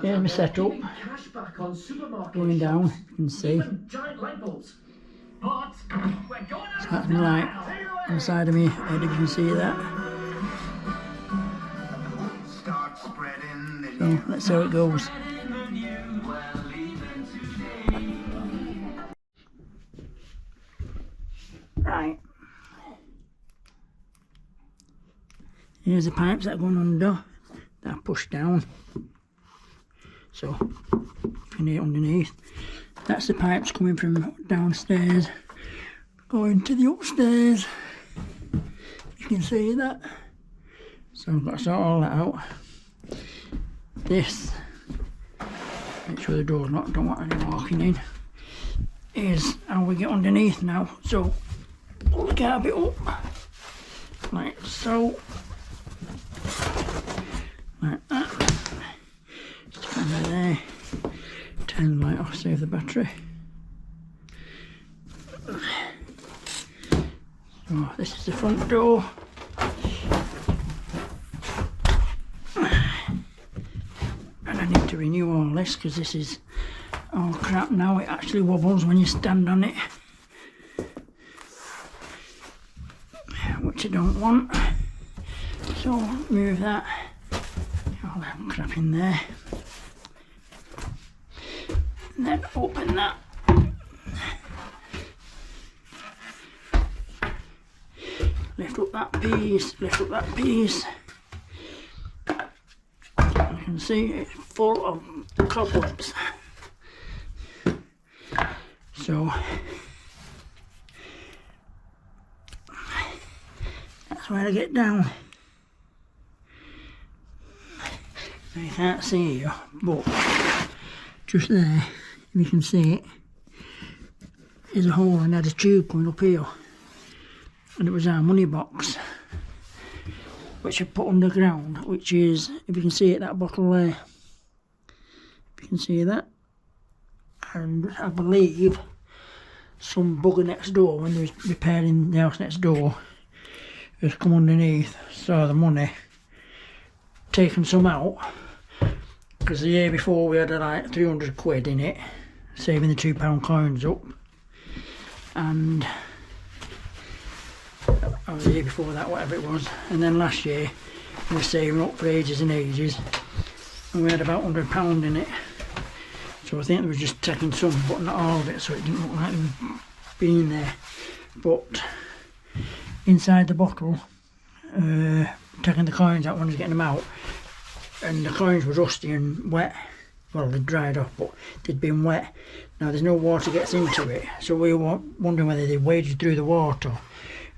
Here's my setup. Going down, you can see. So that's my light inside of me head, if you can see that. So let's see how it goes. Right. Here's the pipes that are going under, that are pushed down. So, you can hear it underneath. That's the pipes coming from downstairs, going to the upstairs. You can see that. So I've got to sort all that out. This, make sure the door's locked, don't want anyone walking in, is how we get underneath now. So, pull the carpet up, like so. Like that. Just under there. Turn the light off, save the battery. So this is the front door. And I need to renew all this because this is all crap now. It actually wobbles when you stand on it, which I don't want. So move that. All that crap in there. And then open that. Lift up that piece, lift up that piece. You can see it's full of cobwebs. So that's where I get down. You can't see you, but just there, if you can see it, is a hole and had a tube coming up here, and it was our money box, which I put underground, which is, if you can see it, that bottle there, if you can see that, and I believe some bugger next door, when they was repairing the house next door, has come underneath, saw the money, taken some out, because the year before we had like 300 quid in it, saving the £2 coins up, and or the year before that, whatever it was, and then last year we were saving up for ages and ages, and we had about £100 in it. So I think they were just taking some, but not all of it, so it didn't look like they were being there. But inside the bottle, taking the coins out when I was getting them out, and the coins were rusty and wet. Well, they'd dried off, but they'd been wet. Now there's no water gets into it, so we were wondering whether they waded through the water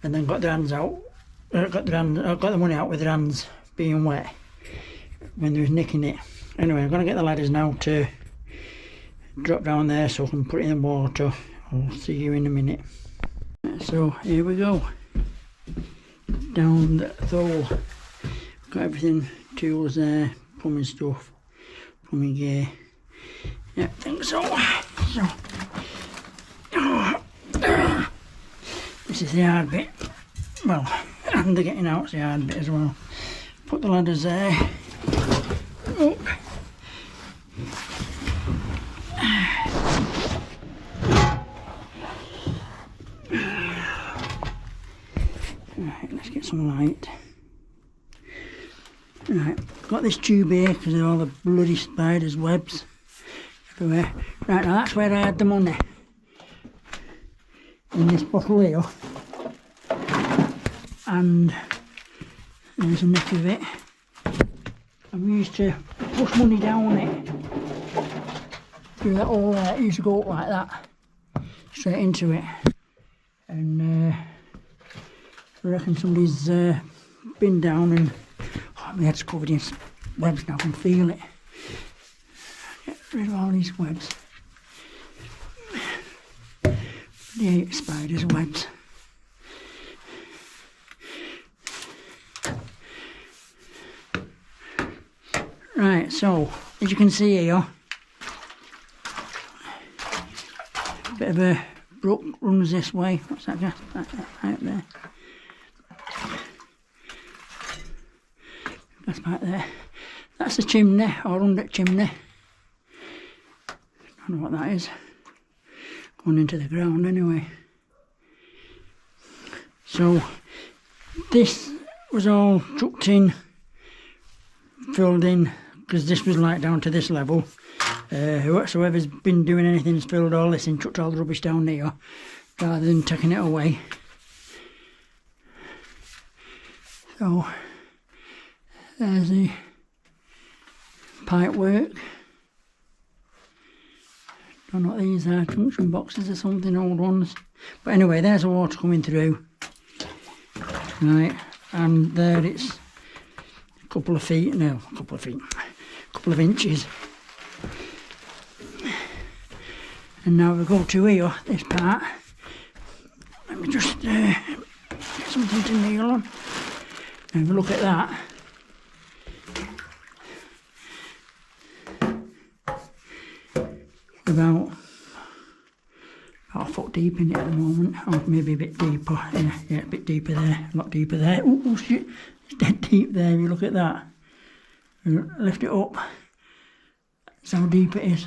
and then got their hands out, got the money out with their hands being wet when they was nicking it. Anyway, I'm gonna get the ladders now to drop down there so I can put it in the water. I'll see you in a minute. So here we go, down the hole. Got everything, tools there, plumbing stuff, plumbing gear. Yeah, I think so. This is the hard bit. Well, and the getting out's the hard bit as well. Put the ladders there. Oh. Right, let's get some light. Right, got this tube here because of all the bloody spiders' webs everywhere. Right, now that's where I had the money. In this bottle here. And there's a nick of it. I'm used to push money down it. Through that hole there, it used to go up like that. Straight into it. And I reckon somebody's been down and my head's covered in webs now, I can feel it. Get rid of all these webs. I hate spiders' webs. Right, so as you can see here, a bit of a brook runs this way. What's that gas? Right there. That's back there. That's a chimney, or under chimney. I don't know what that is. Going into the ground anyway. So this was all trucked in, filled in, because this was like down to this level. Whoever's been doing anything's filled all this in, chucked all the rubbish down here, rather than taking it away. So there's the pipe work. Don't know what these are, junction boxes or something, old ones. But anyway, there's the water coming through. Right, and there it's a couple of inches. And now we go to here, this part. Let me just get something to kneel on. Have a look at that. About a foot deep in it at the moment, or maybe a bit deeper. Yeah, a bit deeper there, a lot deeper there. Oh shit, it's dead deep there. You look at that. Lift it up. That's how deep it is.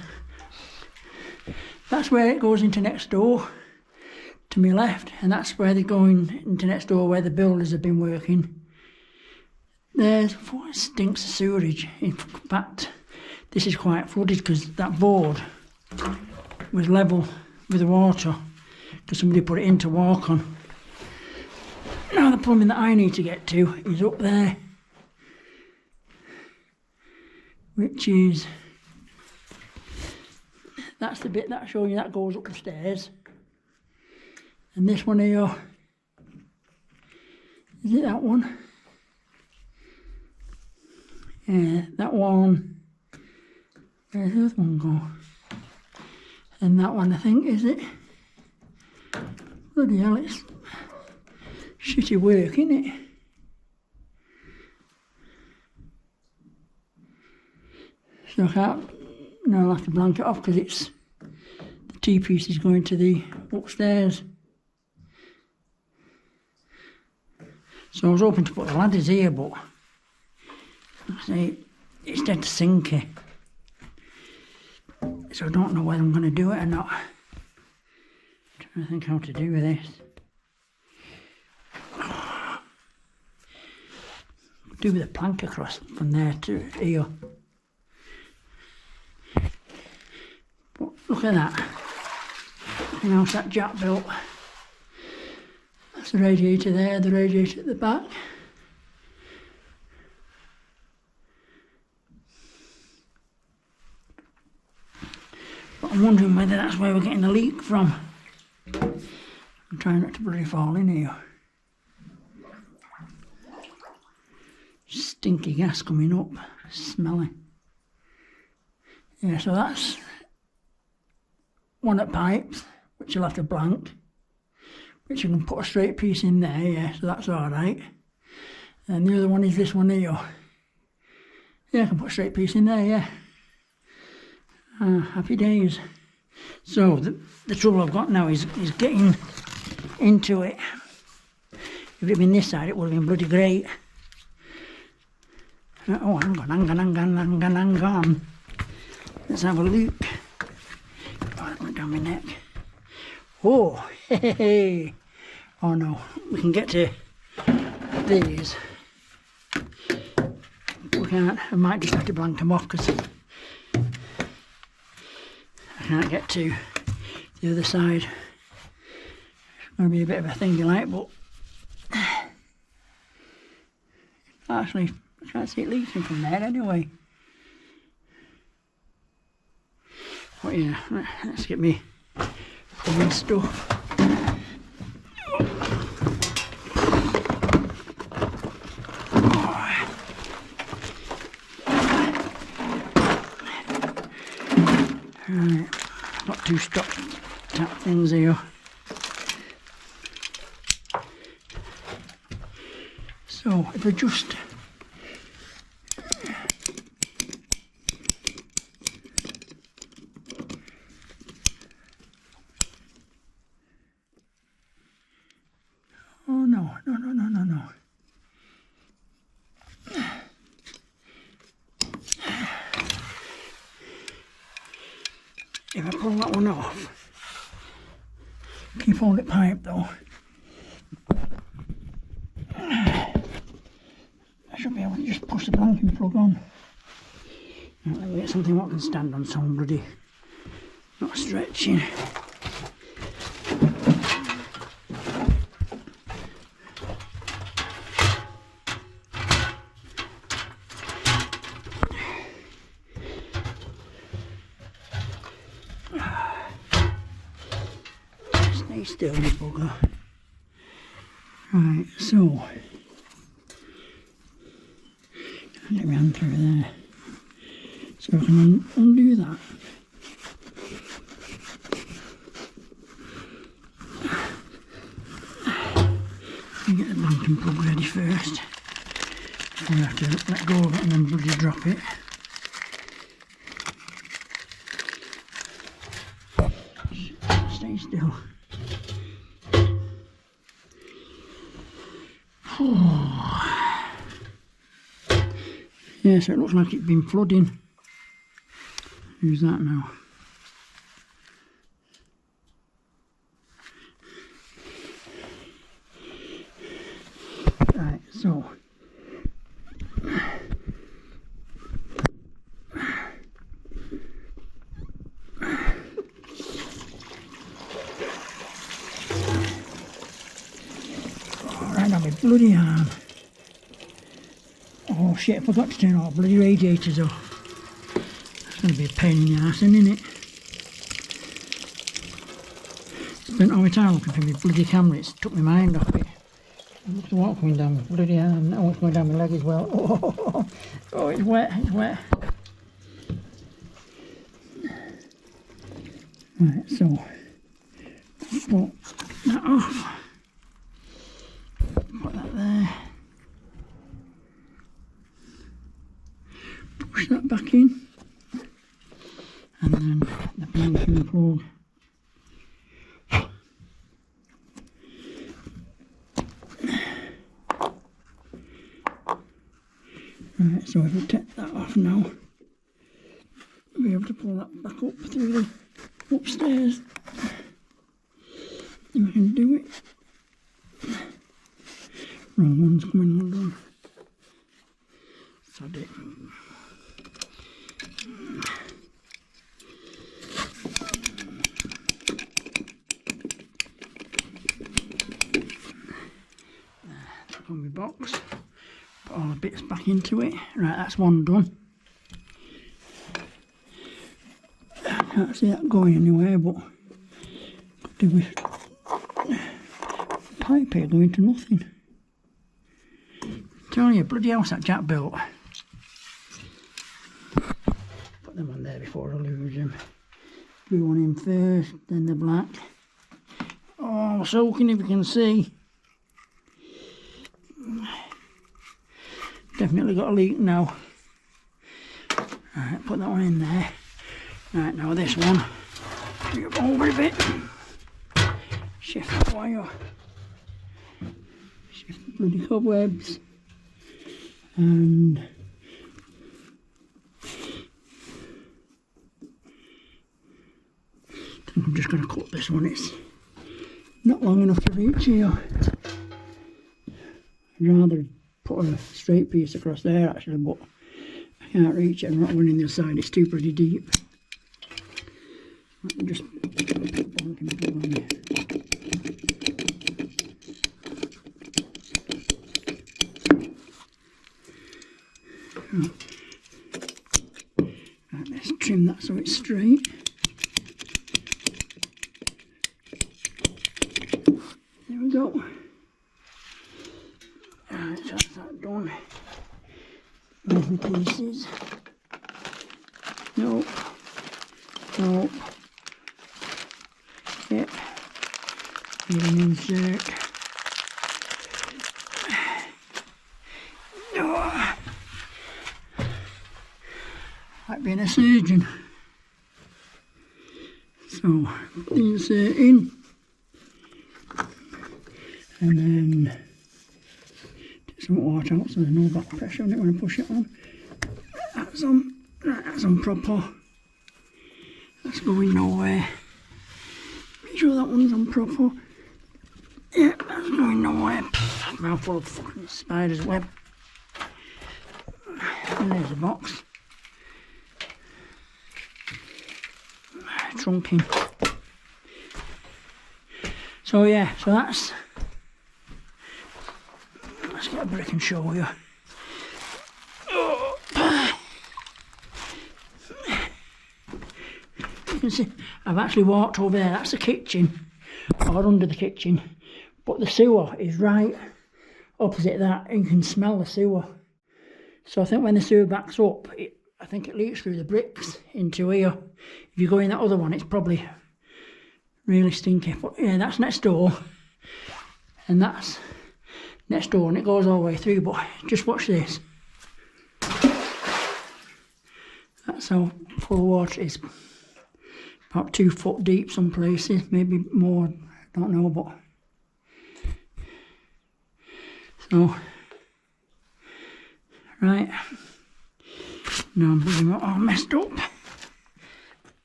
That's where it goes into next door, to my left, and that's where they're going into next door, where the builders have been working. There's, it stinks of sewerage. In fact, this is quite flooded because that board was level with the water because somebody put it in to walk on. Now the plumbing that I need to get to is up there, which is, that's the bit that shows you that goes up the stairs. And this one here, is it that one? Yeah, that one. Where's the other one go? And that one, I think, is it? Bloody hell, it's shitty work, isn't it? So I can't, no, I'll have to blank it off because it's, the T-piece is going to the upstairs. So I was hoping to put the ladders here, but see, it's dead sinky. So I don't know whether I'm going to do it or not. I'm trying to think how to do this. Do with a plank across from there to here. But look at that. You know, that Jack built. That's the radiator there, the radiator at the back. But I'm wondering whether that's where we're getting the leak from. I'm trying not to bloody fall in here. Stinky gas coming up, smelly. Yeah, so that's one at pipes, which you'll have to blank, which you can put a straight piece in there, yeah, so that's alright. And the other one is this one here. Yeah, I can put a straight piece in there, yeah. Happy days. So the trouble I've got now is getting into it. If it had been this side, it would have been bloody great. Oh, hang on. Let's have a look. Oh, that went down my neck. Oh, hey. Oh no, we can get to these. We can't. I might just have to blank them off because I can't get to the other side. It's going to be a bit of a thingy like, but actually I can't see it leaking from there anyway. But yeah, let's get me plumbing stuff. Right, got two stop tap things here. So if I just if I pull that one off, keep hold it pipe though, I should be able to just push the blanking plug on. Right, let me get something what can stand on some bloody, not stretching. Stay still, you bugger. Right, so get my hand through there. So I can undo that. And get the blanking plug ready first. I have to let go of it and then bloody drop it. Stay still. Oh. Yeah, so it looks like it's been flooding. Use that now. Right, so right on my bloody arm. Oh shit, I forgot to turn all bloody radiators off. It's going to be a pain in the arse, isn't it? Spent all my time looking for my bloody camera, it's took my mind off it. Look at the water coming down my bloody arm, now it's going down my leg as well. Oh, oh, it's wet, it's wet. Right, so, put that off. Put that there. Push that back in. And then the blanking plug. Right, so if we take that off now, we'll be able to pull that back up through the upstairs. And we can do it. Wrong one's coming undone. Sod it. On my box, put all the bits back into it. Right, that's one done. I can't see that going anywhere, but could do with pipe here going to nothing. I'm telling you, bloody house that Jack built. Put them on there before I lose them. Blue one in first, then the black. Oh, soaking if you can see. Definitely got a leak now. Alright, put that one in there. Right, now this one. Bring it over a bit. Shift that wire. Shift the bloody cobwebs. And I think I'm just going to cut this one. It's not long enough to reach here. I'd rather put a straight piece across there actually, but I can't reach it. I'm not running the other side, it's too pretty deep. Let me just put blanking plug on there. Right, let's trim that so it's straight. There we go. Right, so that's that done. There's the pieces. Nope. Nope. Yep. Need an insert. Oh. Like being a surgeon. So, insert in. And then some water out so there's no back pressure on it when I push it on. That's on proper. That's going nowhere. Make sure that one's on proper. Yeah, that's going nowhere. Mouthful of fucking spider's web. And there's the box. Trunking. So yeah, so that's. Let's get a brick and show you. You can see I've actually walked over there. That's the kitchen, or under the kitchen, but the sewer is right opposite that, and you can smell the sewer. So I think when the sewer backs up, I think it leaks through the bricks into here. If you go in that other one, it's probably really stinky. But yeah, that's next door, and that's next door, and it goes all the way through. But just watch this. That's how full of water it is. About 2 foot deep some places, maybe more, I don't know, but so right now I'm pretty much all messed up,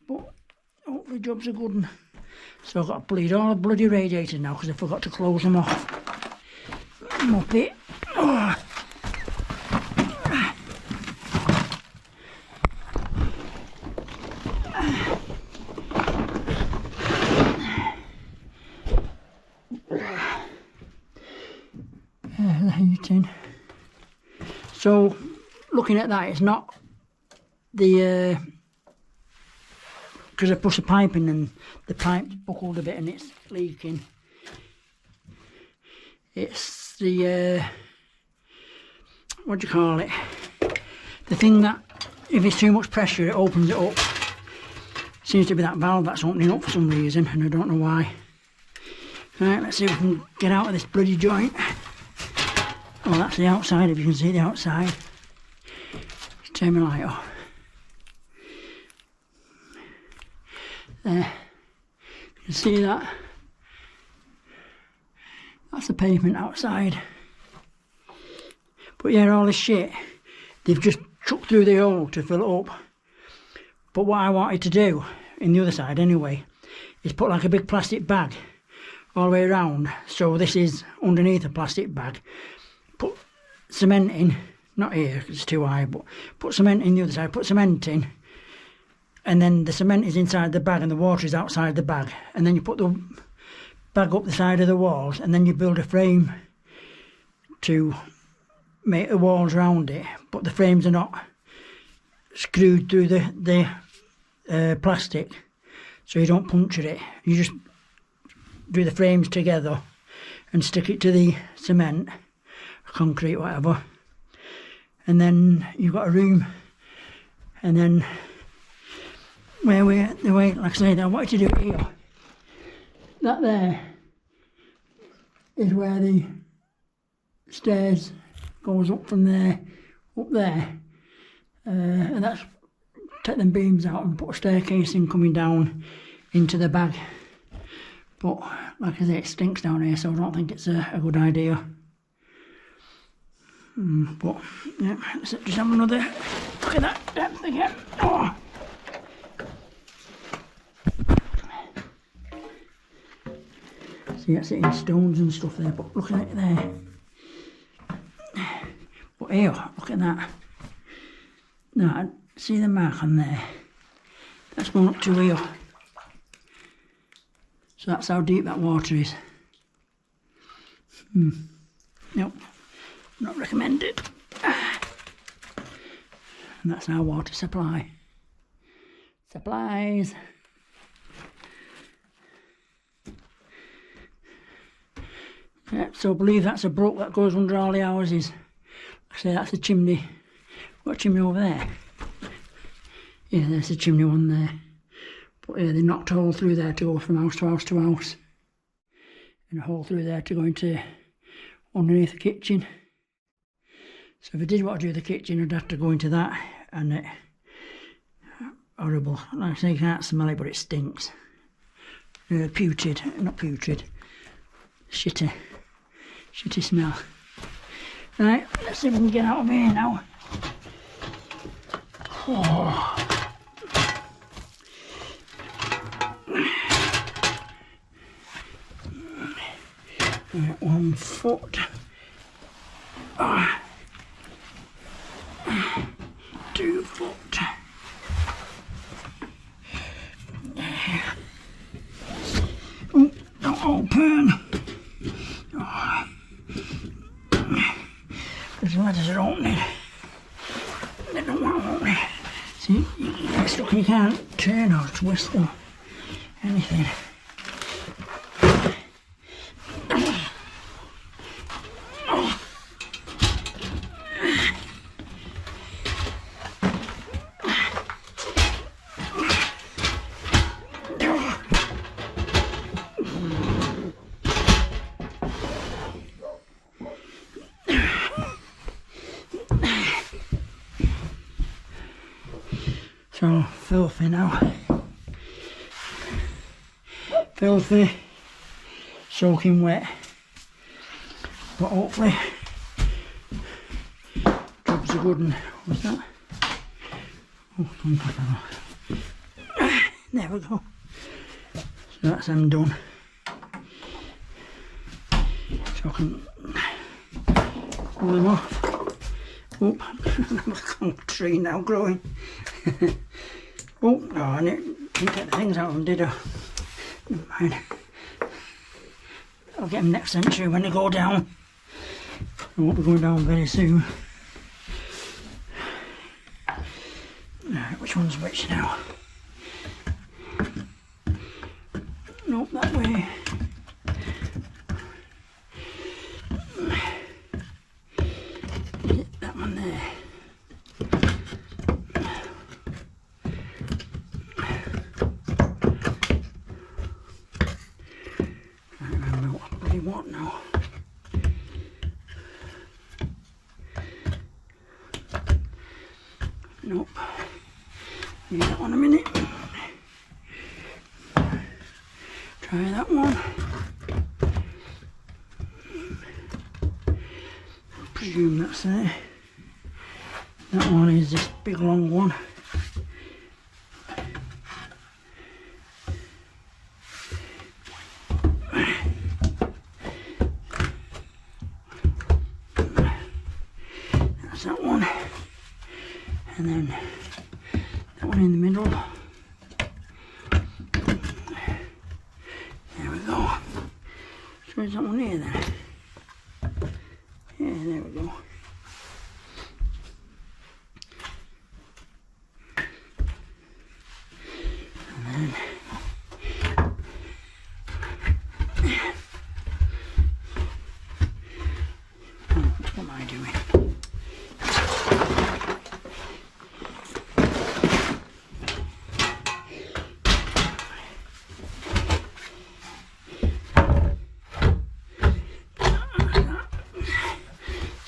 but hopefully jobs are good. So I've got to bleed all the bloody radiators now because I forgot to close them off. Mop it. Oh. The heating. So looking at that, it's not the because I pushed the pipe in and the pipe's buckled a bit and it's leaking. It's the what do you call it? The thing that if it's too much pressure it opens it up. Seems to be that valve that's opening up for some reason and I don't know why. Right, let's see if we can get out of this bloody joint. Oh, that's the outside, if you can see the outside. Let's turn my light off. There. You can see that. That's the pavement outside. But yeah, all this shit, they've just chucked through the hole to fill it up. But what I wanted to do, in the other side anyway, is put like a big plastic bag all the way around. So this is underneath a plastic bag. Put cement in, not here because it's too high, but put cement in the other side, put cement in, and then the cement is inside the bag and the water is outside the bag, and then you put the bag up the side of the walls and then you build a frame to make the walls around it, but the frames are not screwed through the plastic, so you don't puncture it. You just do the frames together and stick it to the cement, concrete, whatever, and then you've got a room. And then the way like I said, I wanted to do it here. That there is where the stairs goes up from there, up there, and that's take them beams out and put a staircase in coming down into the bag. But like I say, it stinks down here, so I don't think it's a good idea. But yeah, let's just have another look at that depth again. Oh. See, that's it in stones and stuff there, but look at it there. But here, look at that. Now, see the mark on there? That's going up to here. So that's how deep that water is. Nope, not recommended. And that's our water supply. Supplies. Yeah, so I believe that's a brook that goes under all the houses. Like I say, that's a chimney. Got a chimney over there. Yeah, there's a chimney one there. But yeah, they knocked a hole through there to go from house to house to house. And a hole through there to go into underneath the kitchen. So if I did want to do the kitchen, I'd have to go into that, and it horrible. Like I say, you can't smell it, but it stinks. Putrid, not putrid. Shitty smell. Right, let's see if we can get out of here now. Right, 1 foot. 2 foot. Oh, don't open. Oh. These ladders are opening. They don't want to open. See, it's stuck, you can't turn or twist or anything. So filthy now. Filthy, soaking wet, but hopefully job's a good one. What's that? Oh, there we go. So that's them done. So I can pull them off. Oh, another tree now growing. Oh, no, I didn't get the things out of them, did I? Never mind. I'll get them next century when they go down. I won't be going down very soon. Right, which one's which now? Nope, that way. Is it that one there? What now? Nope. Need that one a minute. Try that one. I presume that's there. That one is this big long one. That one, and then that one in the middle. There we go. So is that one here then? Yeah, there we go. And then what am I doing?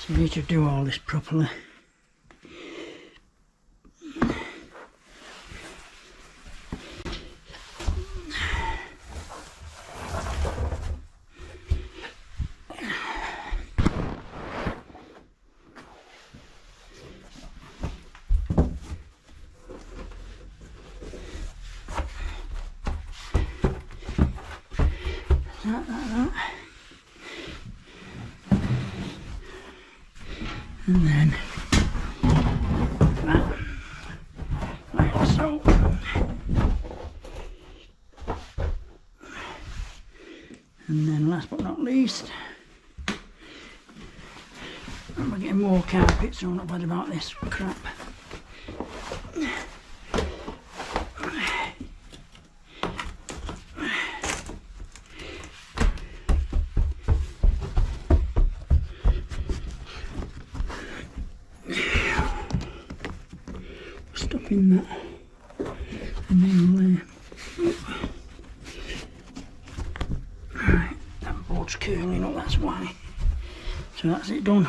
So I need to do all this properly. That. And then that, like so. And then last but not least, we're getting more carpet, so I'm not bothered about this crap. Stopping that and then right, that board's curling up, that's why. So that's it done.